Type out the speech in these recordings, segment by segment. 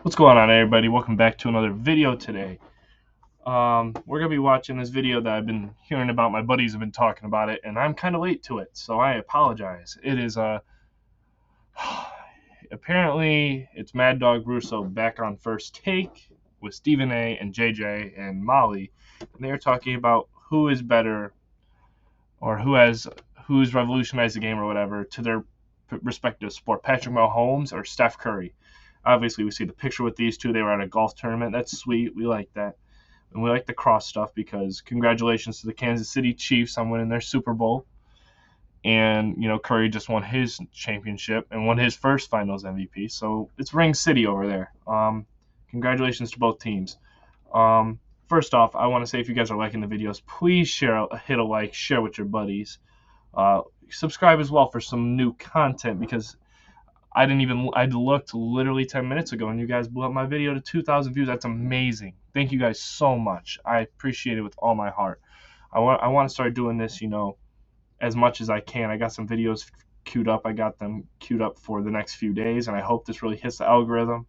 What's going on, everybody? Welcome back to another video today. We're gonna be watching this video that I've been hearing about. My buddies have been talking about it, and I'm kind of late to it, so I apologize. It is apparently it's Mad Dog Russo back on First Take with Stephen A. and JJ and Molly, and they're talking about who is better or who's revolutionized the game or whatever to their respective sport, Patrick Mahomes or Steph Curry. Obviously, we see the picture with these two. They were at a golf tournament. That's sweet. We like that. And we like the cross stuff because congratulations to the Kansas City Chiefs on winning their Super Bowl. And, Curry just won his championship and won his first finals MVP. So it's Ring City over there. Congratulations to both teams. First off, I want to say if you guys are liking the videos, please hit a like, share with your buddies. Subscribe as well for some new content because I looked literally 10 minutes ago and you guys blew up my video to 2,000 views. That's amazing. Thank you guys so much. I appreciate it with all my heart. I want to start doing this, as much as I can. I got some videos queued up. I got them queued up for the next few days, and I hope this really hits the algorithm.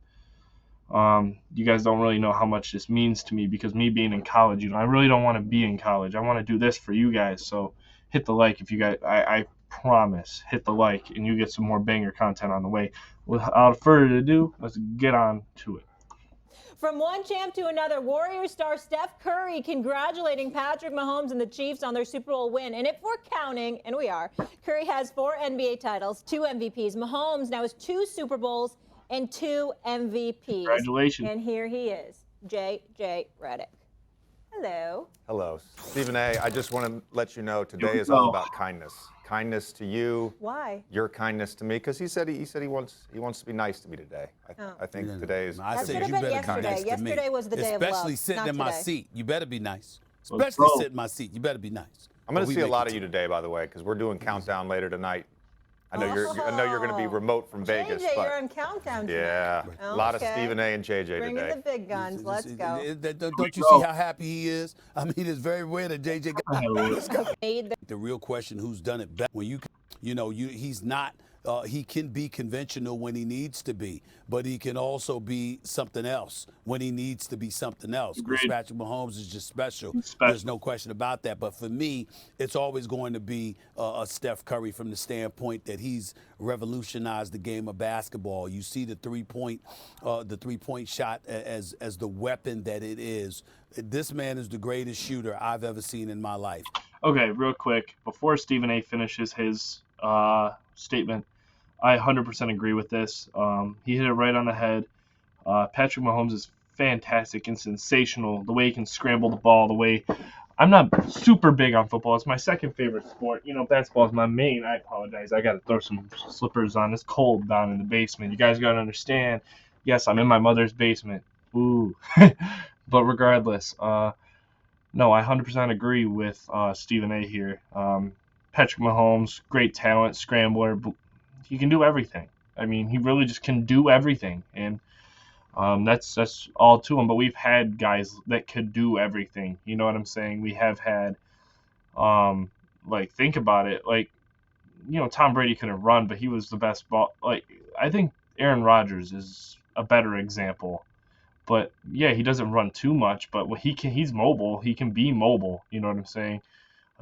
You guys don't really know how much this means to me because me being in college, I really don't want to be in college. I want to do this for you guys. So hit the like if you guys, I promise, hit the like and you get some more banger content on the way. Without further ado, let's get on to it. From one champ to another, Warriors star Steph Curry congratulating Patrick Mahomes and the Chiefs on their Super Bowl win. And if we're counting, and we are, Curry has 4 NBA titles, 2 MVPs. Mahomes now has 2 Super Bowls and 2 MVPs. Congratulations. And here he is, J.J. Redick. Hello. Hello. Stephen A., I just want to let you know today is all about kindness. Kindness to you. Why? Your kindness to me, because he said he wants to be nice to me today. I think today is. I said That you could have better been be nice to me. Yesterday was the day of love, Especially sitting not in my today. seat. You better be nice. Especially sitting in my seat. You better be nice. I'm going But to we see a make lot it of you today, by the way, because we're doing countdown later tonight. I know you're going to be remote from Vegas, JJ, but you're on countdown tonight. yeah, a lot of Okay. Stephen A. and JJ Bring today. in the big guns. Let's go. Don't you see how happy he is? I mean, it's very rare that JJ got the real question: who's done it better? When he's not. He can be conventional when he needs to be, but he can also be something else when he needs to be something else. Because Patrick Mahomes is just special. There's no question about that. But for me, it's always going to be a Steph Curry from the standpoint that he's revolutionized the game of basketball. You see the three-point shot as the weapon that it is. This man is the greatest shooter I've ever seen in my life. Okay, real quick, before Stephen A. finishes his statement, I 100% agree with this. He hit it right on the head. Patrick Mahomes is fantastic and sensational. The way he can scramble the ball, the way I'm not super big on football. It's my second favorite sport. Basketball is my main. I apologize. I got to throw some slippers on. It's cold down in the basement. You guys got to understand. Yes, I'm in my mother's basement. Ooh. But regardless, no, I 100% agree with Stephen A. here. Patrick Mahomes, great talent, scrambler. He can do everything. I mean, he really just can do everything, and that's all to him. But we've had guys that could do everything. You know what I'm saying? We have had, think about it. Tom Brady couldn't run, but he was the best ball. I think Aaron Rodgers is a better example. But yeah, he doesn't run too much, but he's mobile. He can be mobile. You know what I'm saying?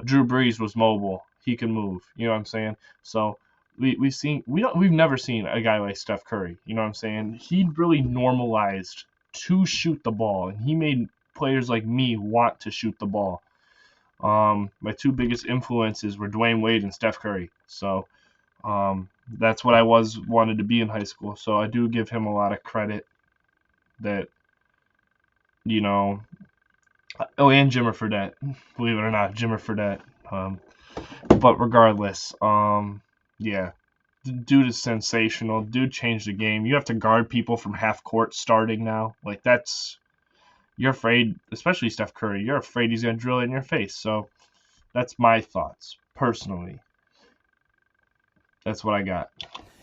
Drew Brees was mobile. He can move. You know what I'm saying? So we've never seen a guy like Steph Curry. You know what I'm saying? He really normalized to shoot the ball, and he made players like me want to shoot the ball. My 2 biggest influences were Dwayne Wade and Steph Curry. So that's what I wanted to be in high school. So I do give him a lot of credit. That, and Jimmer Fredette, believe it or not, Jimmer Fredette. But regardless, yeah, dude is sensational. Dude changed the game. You have to guard people from half court starting now. You're afraid, especially Steph Curry, you're afraid he's going to drill it in your face. So that's my thoughts, personally. That's what I got.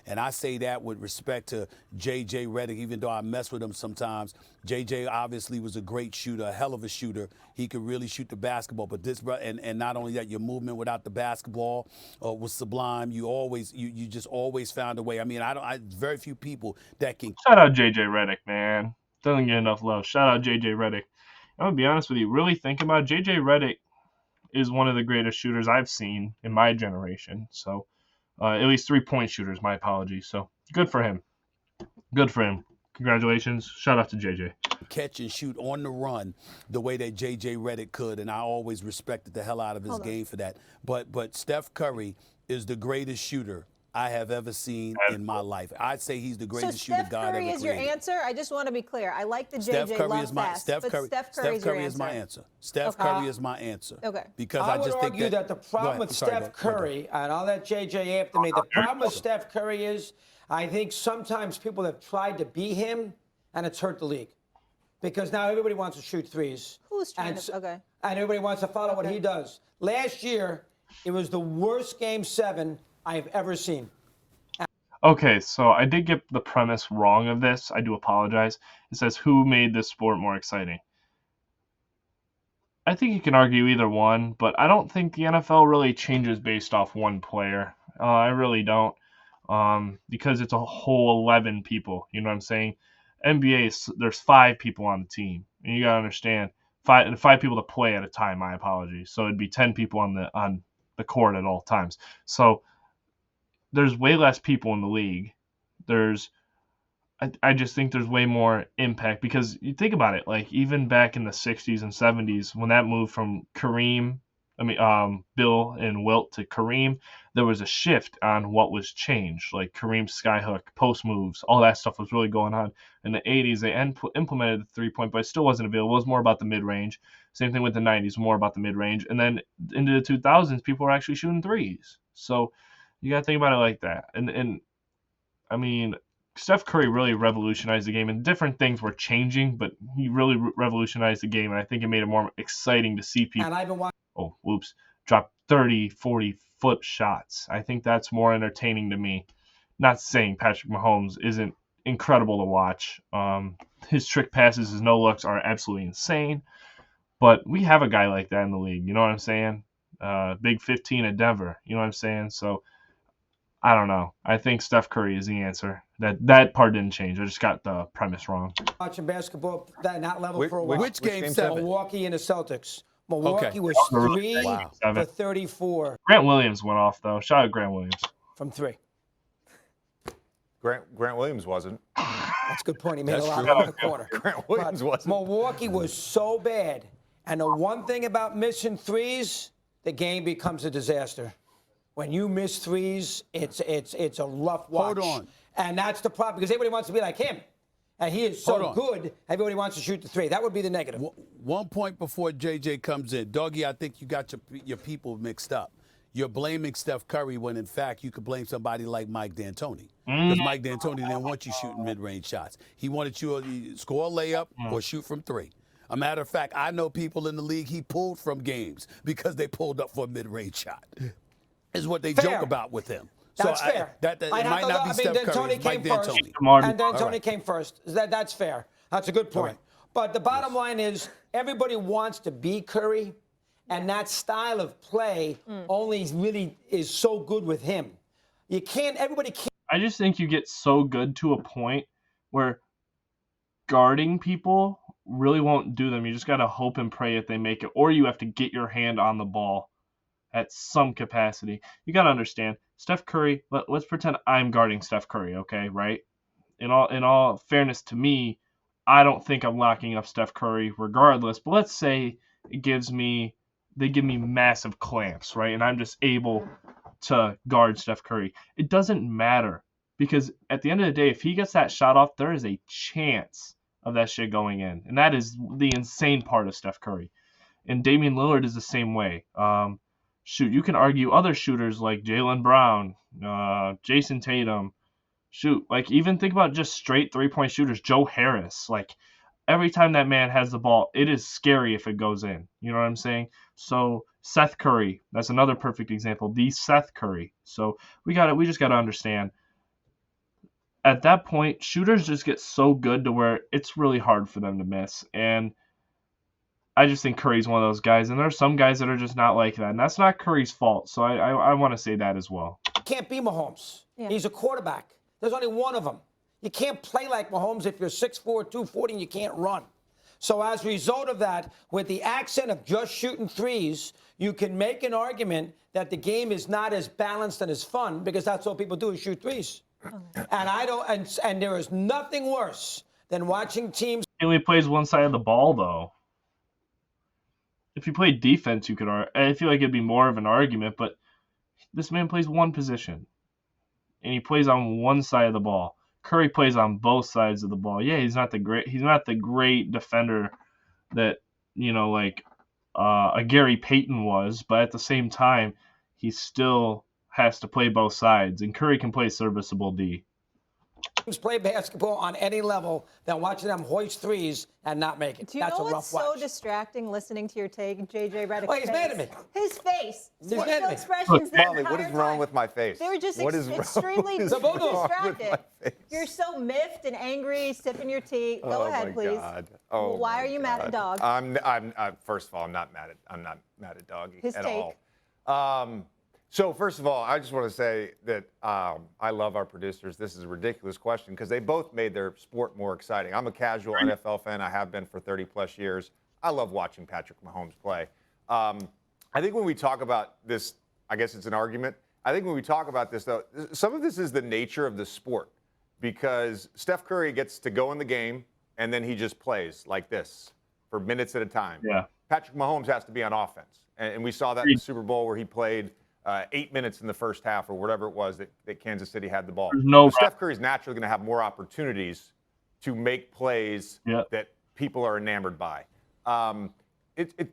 And I say that with respect to J.J. Redick, even though I mess with him sometimes. J.J. obviously was a great shooter, a hell of a shooter. He could really shoot the basketball. But this, and not only that, your movement without the basketball was sublime. You just always found a way. I mean, very few people that can. Shout out J.J. Redick, man. Doesn't get enough love. Shout out J.J. Redick. I'm going to be honest with you. Really think about it, J.J. Redick is one of the greatest shooters I've seen in my generation. So, at least 3-point shooters, my apologies. So, good for him. Good for him. Congratulations. Shout out to JJ. Catch and shoot on the run the way that J.J. Redick could, and I always respected the hell out of his game for that. But Steph Curry is the greatest shooter I have ever seen in my life. I'd say he's the greatest shooter God ever created. So Steph Curry is your answer? I just want to be clear. I like the Steph JJ Curry love is my fast, Steph but Curry. Steph Curry is my answer. Steph Okay. Curry is my answer. Okay. Because I I just would think argue that the problem with Steph Curry, and I'll let JJ after me, the problem with Steph Curry is I think sometimes people have tried to be him, and it's hurt the league. Because now everybody wants to shoot threes. Who's trying to? Okay. And everybody wants to follow what he does. Last year, it was the worst Game 7 I've ever seen. Okay, so I did get the premise wrong of this. I do apologize. It says, who made this sport more exciting? I think you can argue either one, but I don't think the NFL really changes based off one player. I really don't, because it's a whole 11 people. You know what I'm saying? NBA, there's 5 people on the team, and you gotta understand, five people to play at a time. My apologies. So it'd be 10 people on the court at all times. So there's way less people in the league. I just think there's way more impact because you think about it, like even back in the 60s and 70s when that moved from Bill and Wilt to Kareem, there was a shift on what was changed, like Kareem's skyhook, post moves, all that stuff was really going on. In the 80s, they implemented the 3-point, but it still wasn't available. It was more about the mid-range. Same thing with the 90s, more about the mid-range. And then into the 2000s, people were actually shooting threes. So you got to think about it like that. And I mean, Steph Curry really revolutionized the game, and different things were changing, but he really revolutionized the game, and I think it made it more exciting to see people drop 30, 40-foot shots. I think that's more entertaining to me. Not saying Patrick Mahomes isn't incredible to watch. His trick passes, his no-looks are absolutely insane, but we have a guy like that in the league. You know what I'm saying? Big 15 at Denver. You know what I'm saying? So I don't know. I think Steph Curry is the answer. That part didn't change. I just got the premise wrong. Watching basketball at that level for a while. Which game 7? Milwaukee and the Celtics. Milwaukee was 3 for 34. Grant Williams went off, though. Shout out Grant Williams. From 3. Grant Williams wasn't. That's a good point. He made a lot in the corner. Grant Williams wasn't. Milwaukee was so bad. And the one thing about missing threes, the game becomes a disaster. When you miss threes, it's a rough watch. Hold on. And that's the problem, because everybody wants to be like him. And he is so good, everybody wants to shoot the 3. That would be the negative. One point before JJ comes in. Doggy, I think you got your people mixed up. You're blaming Steph Curry when, in fact, you could blame somebody like Mike D'Antoni. Because Mike D'Antoni didn't want you shooting mid-range shots. He wanted you to score a layup or shoot from 3. A matter of fact, I know people in the league he pulled from games because they pulled up for a mid-range shot. Is what they joke about with him. That's fair. It might not be Steph Curry, it's Mike D'Antoni. And D'Antoni came first. That's fair. That's a good point. Right. But the bottom line is everybody wants to be Curry, and that style of play only really is so good with him. Everybody can't. I just think you get so good to a point where guarding people really won't do them. You just got to hope and pray that they make it, or you have to get your hand on the ball at some capacity. You got to understand, Steph Curry, let's pretend I'm guarding Steph Curry, okay, right? In all fairness to me, I don't think I'm locking up Steph Curry regardless, but let's say they give me massive clamps, right? And I'm just able to guard Steph Curry. It doesn't matter, because at the end of the day, if he gets that shot off, there is a chance of that shit going in. And that is the insane part of Steph Curry. And Damian Lillard is the same way. Shoot, you can argue other shooters like Jaylen Brown, Jason Tatum. Shoot, like even think about just straight 3-point shooters. Joe Harris. Like every time that man has the ball, it is scary if it goes in. You know what I'm saying? So Seth Curry, that's another perfect example. The Seth Curry. So we just got to understand, at that point, shooters just get so good to where it's really hard for them to miss. And I just think Curry's one of those guys. And there are some guys that are just not like that. And that's not Curry's fault. So I want to say that as well. Can't be Mahomes. Yeah. He's a quarterback. There's only one of them. You can't play like Mahomes if you're 6'4", 240, and you can't run. So as a result of that, with the accent of just shooting threes, you can make an argument that the game is not as balanced and as fun because that's all people do is shoot threes. And there is nothing worse than watching teams. He only plays one side of the ball, though. If he played defense, you could argue. I feel like it'd be more of an argument, but this man plays one position, and he plays on one side of the ball. Curry plays on both sides of the ball. Yeah, he's not the great defender that, like a Gary Payton was, but at the same time, he still has to play both sides, and Curry can play serviceable D. Play basketball on any level than watching them hoist threes and not make it. Do you That's know a what's rough watch. so distracting listening to your take, JJ Redick's Oh, he's mad at me. His face. He's mad at me. Expressions the Molly, entire what is wrong time. with my face? They're just What is wrong- extremely what is wrong with distracted. my face? You're so miffed and angry, sipping your tea. Go ahead, my please. God. Oh, Why my are you mad at God. Dog? First of all, I'm not mad at Doggy His at take. all. So first of all, I just want to say that I love our producers. This is a ridiculous question because they both made their sport more exciting. I'm a casual NFL fan. I have been for 30 plus years. I love watching Patrick Mahomes play. I think when we talk about this, I guess it's an argument. I think when we talk about this, though, some of this is the nature of the sport because Steph Curry gets to go in the game and then he just plays like this for minutes at a time. Yeah. Patrick Mahomes has to be on offense. And we saw that in the Super Bowl where he played 8 minutes in the first half or whatever it was that Kansas City had the ball. So Steph Curry's naturally going to have more opportunities to make plays that people are enamored by.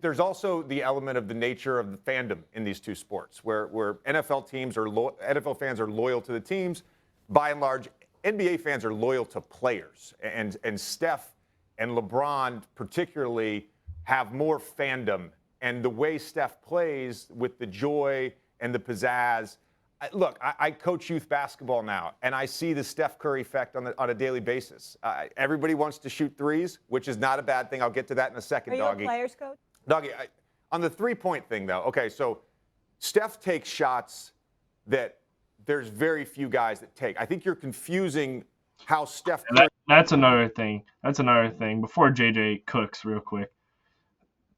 There's also the element of the nature of the fandom in these two sports where NFL fans are loyal to the teams. By and large, NBA fans are loyal to players. And Steph and LeBron particularly have more fandom. And the way Steph plays with the joy and the pizzazz. Look, I coach youth basketball now, and I see the Steph Curry effect on a daily basis. Everybody wants to shoot threes, which is not a bad thing. I'll get to that in a second, Doggy. Are you a players coach? Doggy, on the three-point thing, though, okay, so Steph takes shots that there's very few guys that take. I think you're confusing how Steph Curry... That's another thing. Before JJ cooks real quick.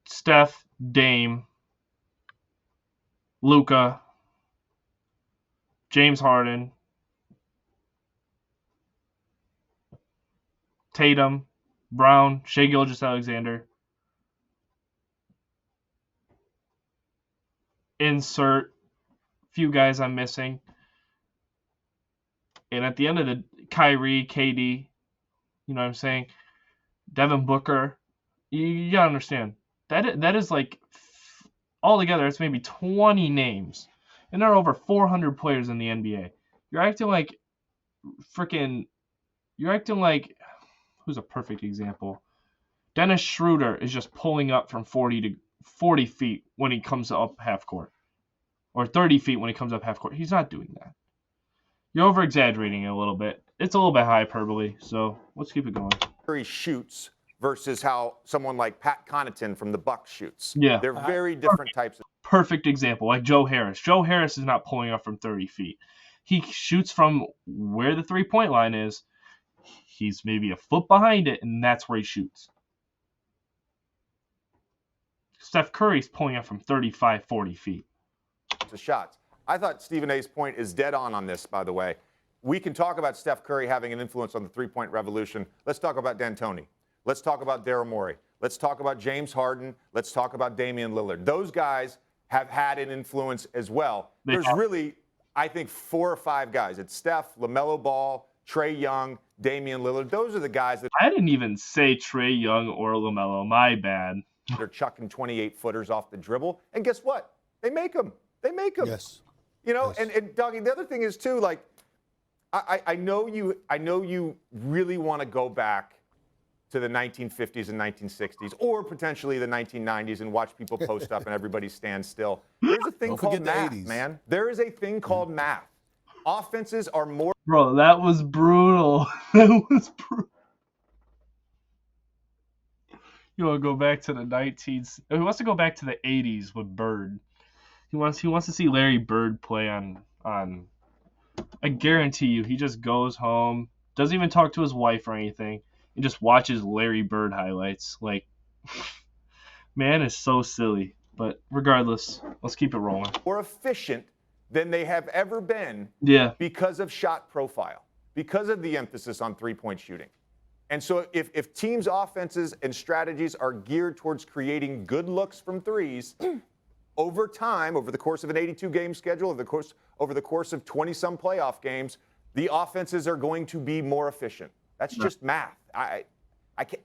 Steph, Dame, Luka, James Harden, Tatum, Brown, Shai Gilgeous-Alexander. Insert few guys I'm missing. And at the end of the Kyrie, KD, you know what I'm saying? Devin Booker. You gotta understand. That is like altogether, it's maybe 20 names. And there are over 400 players in the NBA. You're acting like who's a perfect example? Dennis Schroeder is just pulling up from 40 feet when he comes up half court. Or 30 feet when he comes up half court. He's not doing that. You're over-exaggerating it a little bit. It's a little bit hyperbole, so let's keep it going. Curry shoots versus how someone like Pat Connaughton from the Bucks shoots. Yeah. They're very different types of... Perfect example, like Joe Harris. Joe Harris is not pulling up from 30 feet. He shoots from where the three-point line is. He's maybe a foot behind it, and that's where he shoots. Steph Curry's pulling up from 35, 40 feet. The shots. I thought Stephen A's point is dead on this, by the way. We can talk about Steph Curry having an influence on the three-point revolution. Let's talk about D'Antoni. Let's talk about Daryl Morey. Let's talk about James Harden. Let's talk about Damian Lillard. Those guys have had an influence as well. There's really, I think, 4 or 5 guys. It's Steph, LaMelo Ball, Trae Young, Damian Lillard. Those are the guys that... I didn't even say Trae Young or LaMelo. My bad. They're chucking 28-footers off the dribble. And guess what? They make them. Yes. You know, Yes. and Doggy, the other thing is, too, like, I know you really want to go back to the 1950s and 1960s, or potentially the 1990s, and watch people post up and everybody stand still. There's a thing called math, man. There is a thing called math. offenses are more. Bro, that was brutal. That was brutal. You want to go back to the 19s? He wants to go back to the 80s with Bird. He wants to see Larry Bird play on. I guarantee you, he just goes home, doesn't even talk to his wife or anything, and just watches Larry Bird highlights. Like, man is so silly. But regardless, let's keep it rolling. More efficient than they have ever been. Yeah. Because of shot profile, because of the emphasis on three-point shooting. And so if teams' offenses and strategies are geared towards creating good looks from threes, over time, over the course of an 82-game schedule, over the course of 20-some playoff games, the offenses are going to be more efficient. That's just math.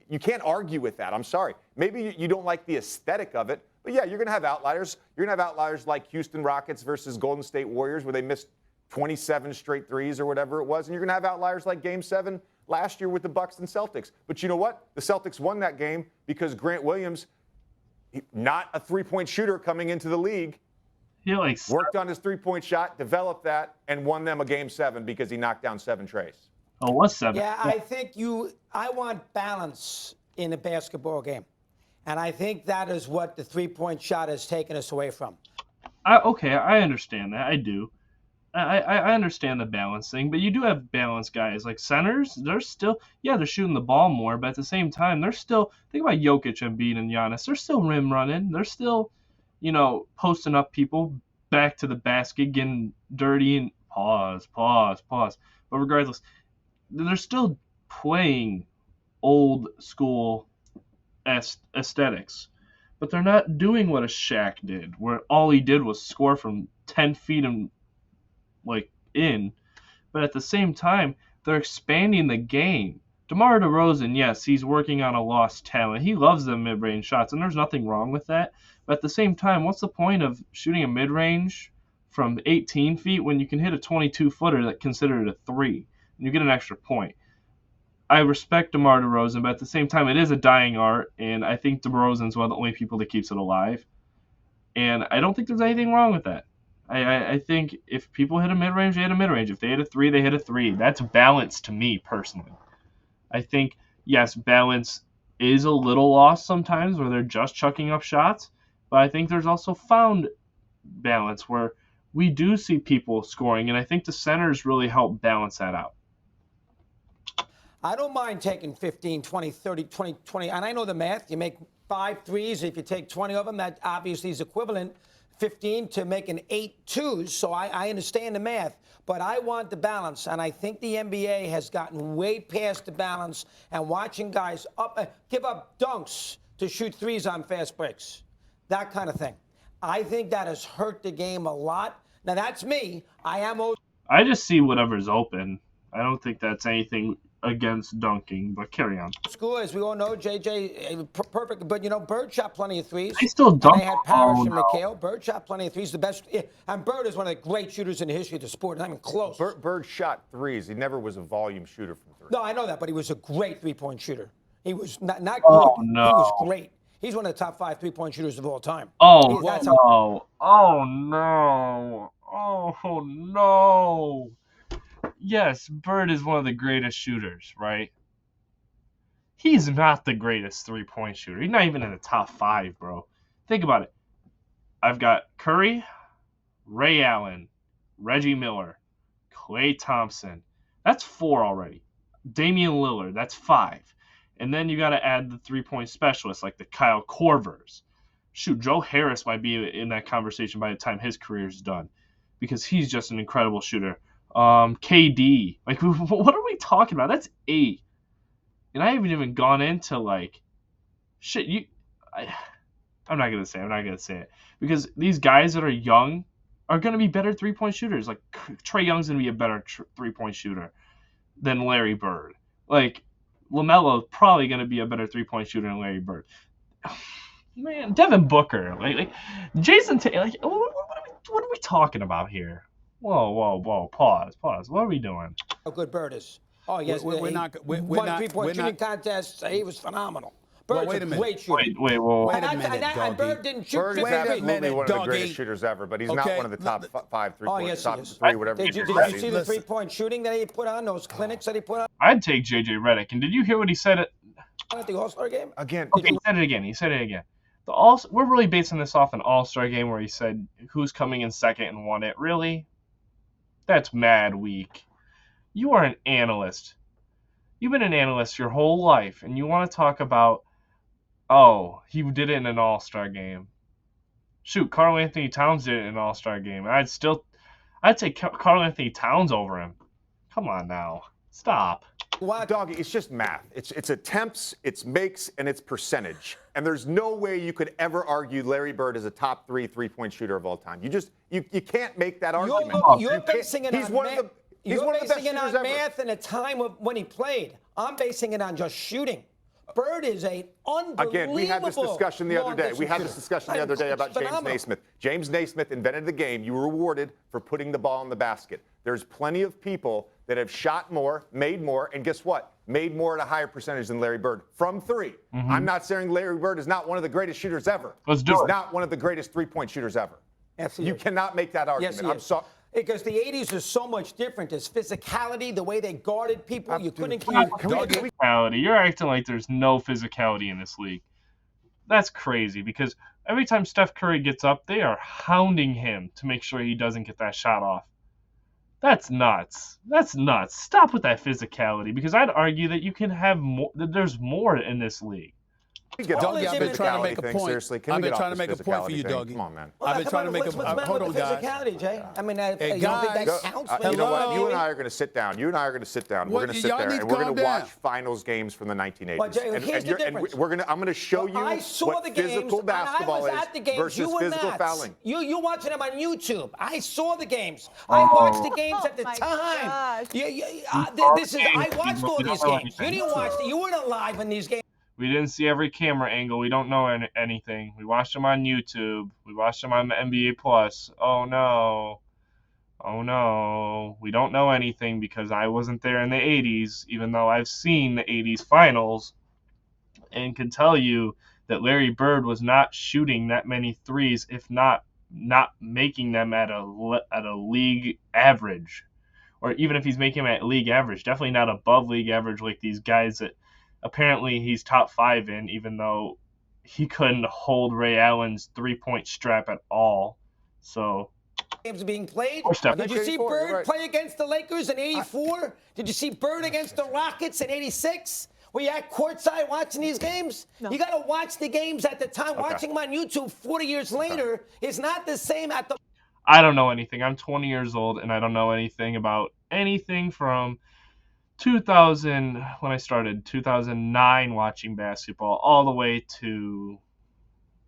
You can't argue with that. I'm sorry. Maybe you don't like the aesthetic of it, but yeah, you're going to have outliers. You're going to have outliers like Houston Rockets versus Golden State Warriors, where they missed 27 straight threes or whatever it was, and you're going to have outliers like Game 7 last year with the Bucks and Celtics. But you know what? The Celtics won that game because Grant Williams, not a three-point shooter coming into the league, worked on his three-point shot, developed that, and won them a Game 7 because he knocked down 7 trays. Oh, what's 7? Yeah, I want balance in a basketball game. And I think that is what the three-point shot has taken us away from. Okay, I understand that. I do. I understand the balance thing, but you do have balanced guys. Like centers, they're still, they're shooting the ball more, but at the same time, they're still, think about Jokic, Embiid, and Giannis. They're still rim running. They're still, posting up people back to the basket, getting dirty and pause. But regardless, they're still playing old school aesthetics. But they're not doing what a Shaq did, where all he did was score from 10 feet and but at the same time, they're expanding the game. DeMar DeRozan, yes, he's working on a lost talent. He loves the mid-range shots, and there's nothing wrong with that. But at the same time, what's the point of shooting a mid-range from 18 feet when you can hit a 22-footer that's considered a 3, and you get an extra point? I respect DeMar DeRozan, but at the same time, it is a dying art, and I think DeRozan's one of the only people that keeps it alive. And I don't think there's anything wrong with that. I think if people hit a mid-range, they hit a mid-range. If they hit a 3, they hit a 3. That's balance to me, personally. I think, yes, balance is a little lost sometimes where they're just chucking up shots, but I think there's also found balance where we do see people scoring, and I think the centers really help balance that out. I don't mind taking 15, 20, 30, 20, and I know the math. You make 5 threes. If you take 20 of them, that obviously is equivalent 15 to making 8 twos, so I understand the math, but I want the balance, and I think the NBA has gotten way past the balance and watching guys give up dunks to shoot threes on fast breaks, that kind of thing. I think that has hurt the game a lot. Now, that's me. I just see whatever's open. I don't think that's anything against dunking, but carry on. School, as we all know, JJ, perfect. But, Bird shot plenty of threes. They still dunk. They had Parrish and McHale. Bird shot plenty of threes. The best. And Bird is one of the great shooters in the history of the sport. Not even close. Bird shot threes. He never was a volume shooter from 3. No, I know that, but he was a great three-point shooter. He was not good. Oh, no. He was great. He's one of the top 5 three-point shooters of all time. Oh, no. Oh, no. Oh, no. Yes, Bird is one of the greatest shooters, right? He's not the greatest three-point shooter. He's not even in the top 5, bro. Think about it. I've got Curry, Ray Allen, Reggie Miller, Klay Thompson. That's 4 already. Damian Lillard, that's 5. And then you got to add the three-point specialists like the Kyle Korvers. Shoot, Joe Harris might be in that conversation by the time his career's done because he's just an incredible shooter. KD, like, what are we talking about? That's 8, and I haven't even gone into I'm not gonna say it because these guys that are young are gonna be better 3-point shooters. Like Trae Young's gonna be a better 3-point shooter than Larry Bird. Like LaMelo's probably gonna be a better 3-point shooter than Larry Bird. Man, Devin Booker, like Jason Taylor, like what are we talking about here? Whoa. Pause. What are we doing? How good Bird is. Oh, yes. We're not 3-point shooting contest. He was phenomenal. Bird's wait a minute. great shooter. Wait, well, Wait a minute, And doggy. Bird didn't shoot Bird is 50 absolutely one of the doggy. greatest shooters ever, but he's not Okay. one of the top five Oh, three-point, yes, top he is. three, whatever. Did you said. see the three-point shooting that he put on, those clinics that he put on I'd take J.J. Redick. And did you hear what he said? at the All-Star game? Again, Okay, he said it again. He said it again. We're really basing this off an All-Star game where he said who's coming in second and won it. Really? That's mad weak. You are an analyst. You've been an analyst your whole life, and you want to talk about, oh, he did it in an All-Star game. Shoot, Karl Anthony Towns did it in an All-Star game. I'd take Karl Anthony Towns over him. Come on now. Stop. Doggy, it's just math. It's attempts, it's makes, and it's percentage. And there's no way you could ever argue Larry Bird is a top three-point shooter of all time. You can't make that argument. You're basing it He's on one of the He's one of the best basing it on shooters math and a time of when he played. I'm basing it on just shooting. Bird is a unbelievable. Again, we had this discussion the other day. We had this discussion the other day about James Naismith. James Naismith invented the game. You were rewarded for putting the ball in the basket. There's plenty of people that have shot more, made more, and guess what? Made more at a higher percentage than Larry Bird from three. Mm-hmm. I'm not saying Larry Bird is not one of the greatest shooters ever. Let's do it. He's not one of the greatest three-point shooters ever. Yes, you cannot make that argument. Yes, I'm sorry. Because the 80s is so much different. There's physicality, the way they guarded people. You couldn't keep physicality. You're acting like there's no physicality in this league. That's crazy because every time Steph Curry gets up, they are hounding him to make sure he doesn't get that shot off. That's nuts. That's nuts. Stop with that physicality because I'd argue that you can have more. That there's more in this league. Doggy, I've been trying to make a point. Seriously, I've been trying to make a point for you, Doggy. Come on, man. Well, I've been trying to make a hold on, guys. Physicality, Jay. I mean, hey, you don't think that guys, counts? You know what? You and I are going to sit down. You and I are going to sit down. We're going to sit there and we're going to watch finals games from the 1980s. Well, Jay, here's the difference. I'm going to show you what physical basketball is versus physical fouling. You're watching them on YouTube. I saw the games. I watched the games at the time. I watched all these games. You didn't watch it. You weren't alive in these games. We didn't see every camera angle. We don't know anything. We watched them on YouTube. We watched them on NBA Plus. Oh, no. Oh, no. We don't know anything because I wasn't there in the 80s, even though I've seen the 80s finals and can tell you that Larry Bird was not shooting that many threes, if not making them at a league average. Or even if he's making them at league average, definitely not above league average like these guys that apparently he's top 5 in, even though he couldn't hold Ray Allen's three-point strap at all. So games being played. Did you see 84, Bird play against the Lakers in '84? Did you see Bird against the Rockets in '86? Were you at courtside watching these games? No. You got to watch the games at the time. Okay. Watching them on YouTube 40 years later is not the same at the. I don't know anything. I'm 20 years old, and I don't know anything about anything from 2000, when I started, 2009 watching basketball, all the way to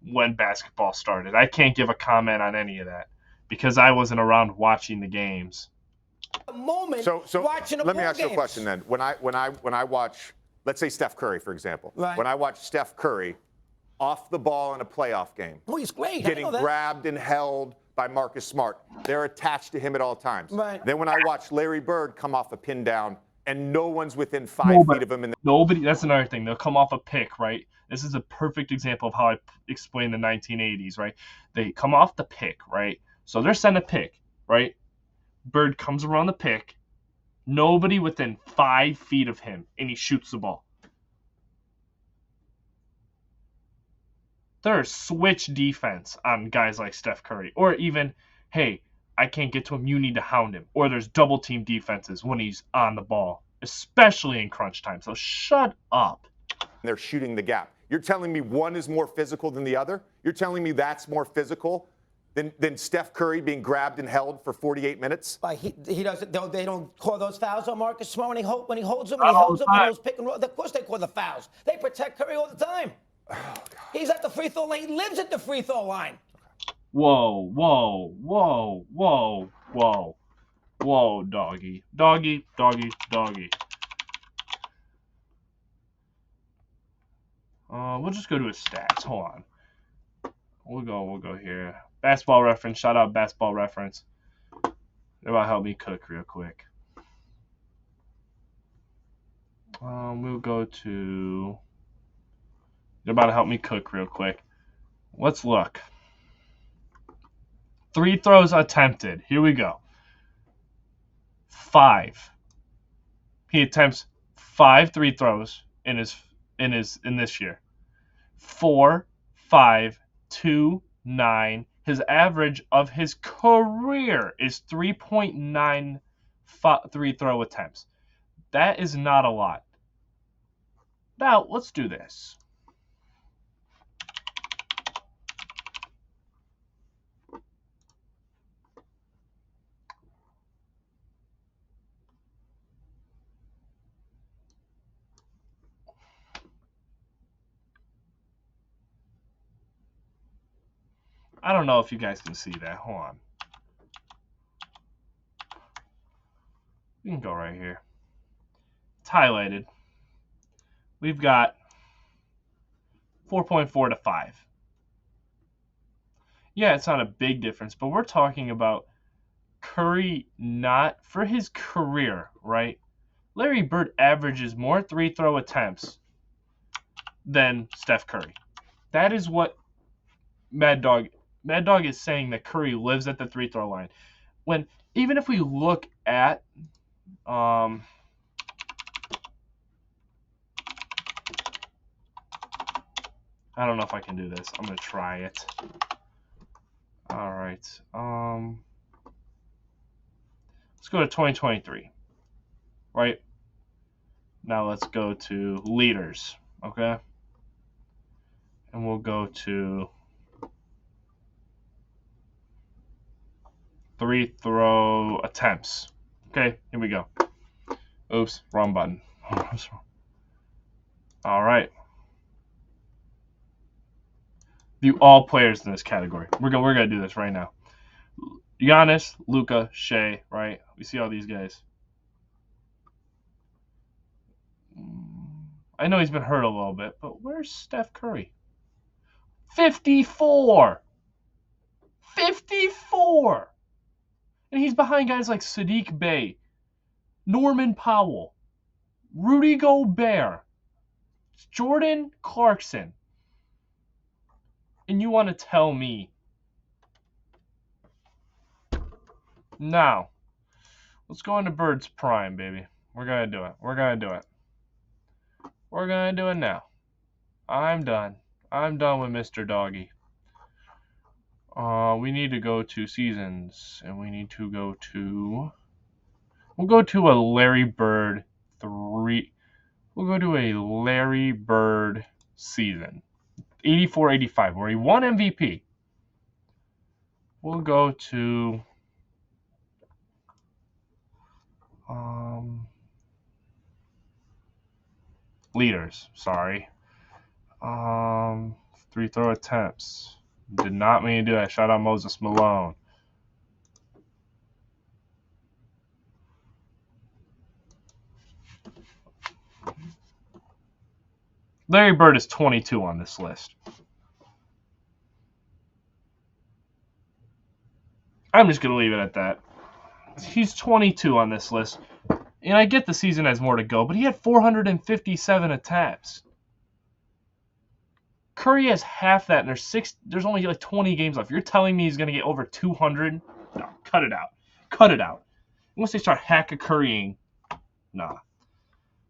when basketball started. I can't give a comment on any of that because I wasn't around watching the games. A moment so watching a let me ask you a games. question then. When I watch, let's say Steph Curry, for example. Right. When I watch Steph Curry off the ball in a playoff game. Oh, he's great. Getting grabbed and held by Marcus Smart. They're attached to him at all times. Right. Then when I watch Larry Bird come off a pin down and no one's within 5 feet of him. Nobody. That's another thing. They'll come off a pick, right? This is a perfect example of how I explain the 1980s, right? They come off the pick, right? So they're sent a pick, right? Bird comes around the pick. Nobody within 5 feet of him, and he shoots the ball. There's switch defense on guys like Steph Curry. Or even, hey, I can't get to him, you need to hound him. Or there's double team defenses when he's on the ball, especially in crunch time. So shut up. They're shooting the gap. You're telling me one is more physical than the other? You're telling me that's more physical than Steph Curry being grabbed and held for 48 minutes? He doesn't. They don't call those fouls on Marcus Smart when he holds them. When he holds them on those pick and roll. Of course they call the fouls. They protect Curry all the time. Oh, he's at the free throw line. He lives at the free throw line. Whoa, whoa, whoa, whoa, whoa. Whoa, doggy. Doggy, doggy, doggy. We'll just go to his stats. Hold on. We'll go here. Basketball Reference. Shout out Basketball Reference. They're about to help me cook real quick. We'll go to You're about to help me cook real quick. Let's look. 3 throws attempted. Here we go. 5. He attempts 5 3 throws in this year. 4, 5, 2, 9. His average of his career is 3.9 3 throw attempts. That is not a lot. Now, let's do this. I don't know if you guys can see that. Hold on. We can go right here. It's highlighted. We've got 4.4 to 5. Yeah, it's not a big difference, but we're talking about Curry not for his career, right? Larry Bird averages more 3 throw attempts than Steph Curry. That is what Mad Dog is saying, that Curry lives at the 3 throw line. When even if we look at I don't know if I can do this. I'm going to try it. All right. Let's go to 2023. Right? Now let's go to leaders, okay? And we'll go to 3 throw attempts. Okay, here we go. Oops, wrong button. All right. View all players in this category. We're gonna do this right now. Giannis, Luka, Shea, right? We see all these guys. I know he's been hurt a little bit, but where's Steph Curry? 54! 54! And he's behind guys like Sadiq Bey, Norman Powell, Rudy Gobert, Jordan Clarkson. And you want to tell me now, let's go into Bird's prime, baby. We're going to do it. We're going to do it. We're going to do it now. I'm done. I'm done with Mr. Doggy. We need to go to seasons, and we need to go to... We'll go to a Larry Bird 3... We'll go to a Larry Bird season. 84-85, where he won MVP. We'll go to... leaders, sorry. 3 throw attempts. Did not mean to do that. Shout out Moses Malone. Larry Bird is 22 on this list. I'm just going to leave it at that. He's 22 on this list. And I get the season has more to go, but he had 457 attempts. Curry has half that, and there's only like 20 games left. You're telling me he's going to get over 200? No, cut it out. Cut it out. Once they start hacka-currying, nah.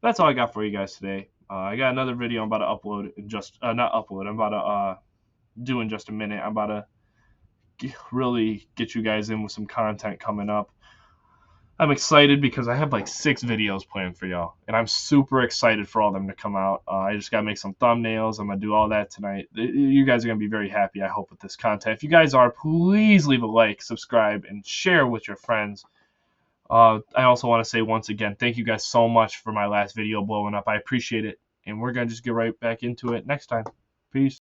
That's all I got for you guys today. I got another video I'm about to upload. I'm about to do in just a minute. I'm about to really get you guys in with some content coming up. I'm excited because I have like 6 videos planned for y'all, and I'm super excited for all of them to come out. I just got to make some thumbnails. I'm going to do all that tonight. You guys are going to be very happy, I hope, with this content. If you guys are, please leave a like, subscribe, and share with your friends. I also want to say once again, thank you guys so much for my last video blowing up. I appreciate it, and we're going to just get right back into it next time. Peace.